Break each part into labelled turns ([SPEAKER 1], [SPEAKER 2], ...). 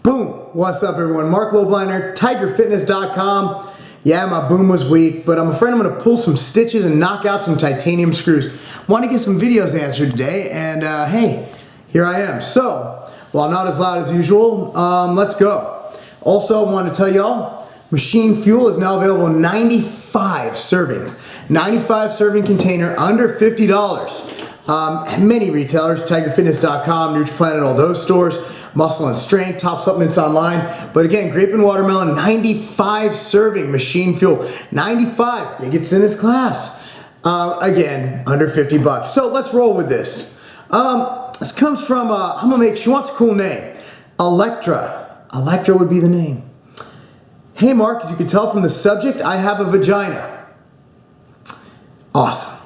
[SPEAKER 1] Boom! What's up, everyone? Marc Lobliner, TigerFitness.com. Yeah, my boom was weak, but I'm afraid I'm going to pull some stitches and knock out some titanium screws. Want to get some videos answered today, and hey, here I am. So, while not as loud as usual, let's go. Also, I want to tell y'all, Machine Fuel is now available in 95 servings. 95 serving container, under $50. And many retailers, TigerFitness.com, NutriPlanet, all those stores. Muscle and Strength, top supplements online. But again, grape and watermelon, 95 serving Machine Fuel. 95, biggest in its class. Again, under 50 bucks. So let's roll with this. This comes from, she wants a cool name. Electra. Electra would be the name. Hey Mark, as you can tell from the subject, I have a vagina. Awesome.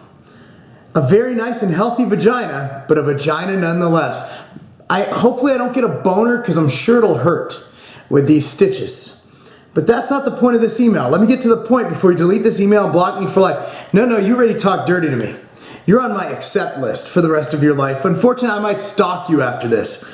[SPEAKER 1] A very nice and healthy vagina, but a vagina nonetheless. Hopefully I don't get a boner because I'm sure it'll hurt with these stitches. But that's not the point of this email. Let me get to the point before you delete this email and block me for life. No, you already talked dirty to me. You're on my accept list for the rest of your life. Unfortunately, I might stalk you after this.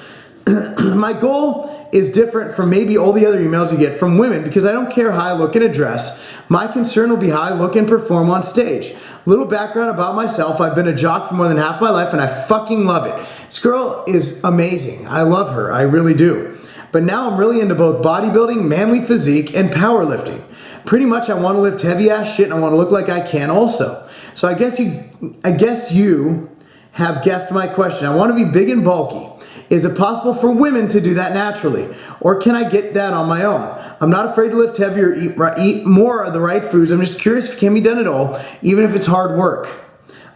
[SPEAKER 1] My goal is different from maybe all the other emails you get from women because I don't care how I look in a dress. My concern will be how I look and perform on stage. Little background about myself. I've been a jock for more than half my life and I fucking love it. This girl is amazing. I love her. I really do. But now I'm really into both bodybuilding, manly physique, and powerlifting. Pretty much I want to lift heavy ass shit and I want to look like I can also. So I guess you have guessed my question. I want to be big and bulky. Is it possible for women to do that naturally? Or can I get that on my own? I'm not afraid to lift heavier, eat more of the right foods. I'm just curious if it can be done at all, even if it's hard work.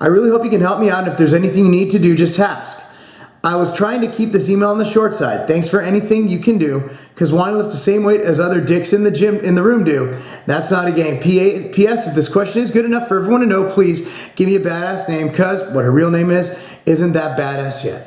[SPEAKER 1] I really hope you can help me out, and if there's anything you need to do, just ask. I was trying to keep this email on the short side. Thanks for anything you can do, because wanting to lift the same weight as other dicks in the gym, in the room do, that's not a game. P.S. If this question is good enough for everyone to know, please give me a badass name, because what her real name isn't that badass yet.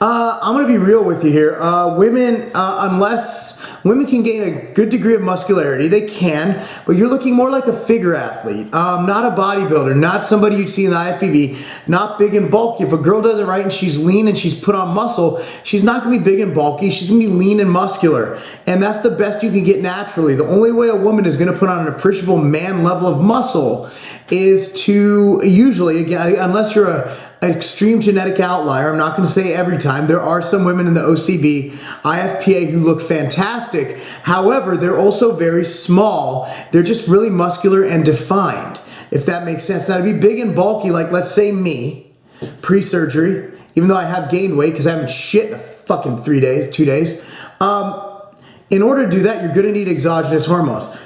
[SPEAKER 1] I'm going to be real with you here. Unless women can gain a good degree of muscularity, they can, but you're looking more like a figure athlete, not a bodybuilder, not somebody you'd see in the IFBB, not big and bulky. If a girl does it right and she's lean and she's put on muscle, she's not going to be big and bulky, she's going to be lean and muscular, and that's the best you can get naturally. The only way a woman is going to put on an appreciable man level of muscle is to usually, again, unless you're an extreme genetic outlier, I'm not going to say every time, there are some women in the OCB, IFPA who look fantastic. However, they're also very small. They're just really muscular and defined, if that makes sense. Now to be big and bulky, like let's say me, pre-surgery, even though I have gained weight because I haven't shit in fucking 2 days, in order to do that, you're going to need exogenous hormones.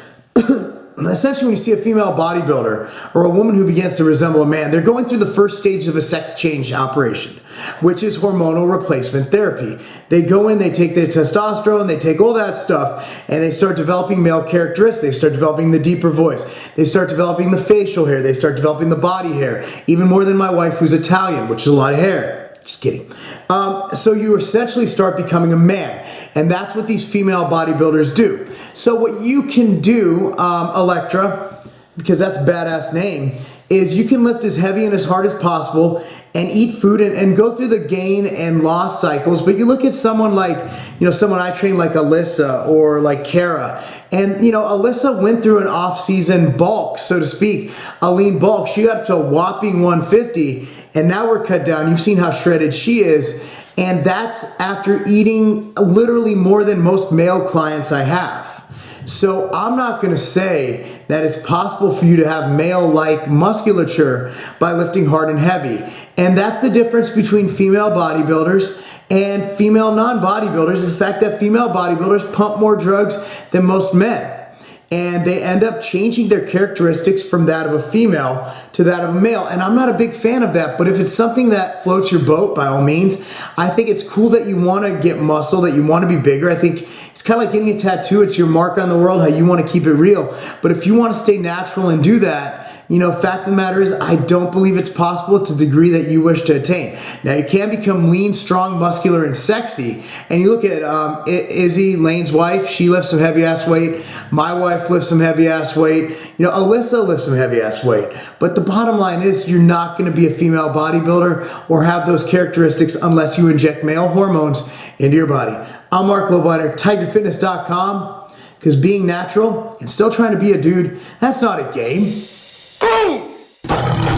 [SPEAKER 1] Essentially, when you see a female bodybuilder or a woman who begins to resemble a man, they're going through the first stage of a sex change operation, which is hormonal replacement therapy. They go in, they take their testosterone, they take all that stuff, and they start developing male characteristics. They start developing the deeper voice. They start developing the facial hair. They start developing the body hair, even more than my wife, who's Italian, which is a lot of hair. Just kidding. So you essentially start becoming a man, and that's what these female bodybuilders do. So what you can do, Electra, because that's a badass name, is you can lift as heavy and as hard as possible and eat food and go through the gain and loss cycles. But you look at someone like, someone I train like Alyssa or like Kara, and Alyssa went through an off-season bulk, so to speak, a lean bulk. She got up to a whopping 150, and now we're cut down. You've seen how shredded she is, and that's after eating literally more than most male clients I have. So I'm not going to say that it's possible for you to have male-like musculature by lifting hard and heavy. And that's the difference between female bodybuilders and female non-bodybuilders, is the fact that female bodybuilders pump more drugs than most men. And they end up changing their characteristics from that of a female to that of a male. And I'm not a big fan of that, but if it's something that floats your boat, by all means, I think it's cool that you want to get muscle, that you want to be bigger. I think it's kind of like getting a tattoo. It's your mark on the world, how you want to keep it real. But if you want to stay natural and do that, fact of the matter is, I don't believe it's possible to the degree that you wish to attain. Now, you can become lean, strong, muscular, and sexy. And you look at Izzy, Lane's wife, she lifts some heavy-ass weight. My wife lifts some heavy-ass weight. Alyssa lifts some heavy-ass weight. But the bottom line is, you're not going to be a female bodybuilder or have those characteristics unless you inject male hormones into your body. I'm Marc Lobliner, tigerfitness.com, because being natural and still trying to be a dude, that's not a game. Boom!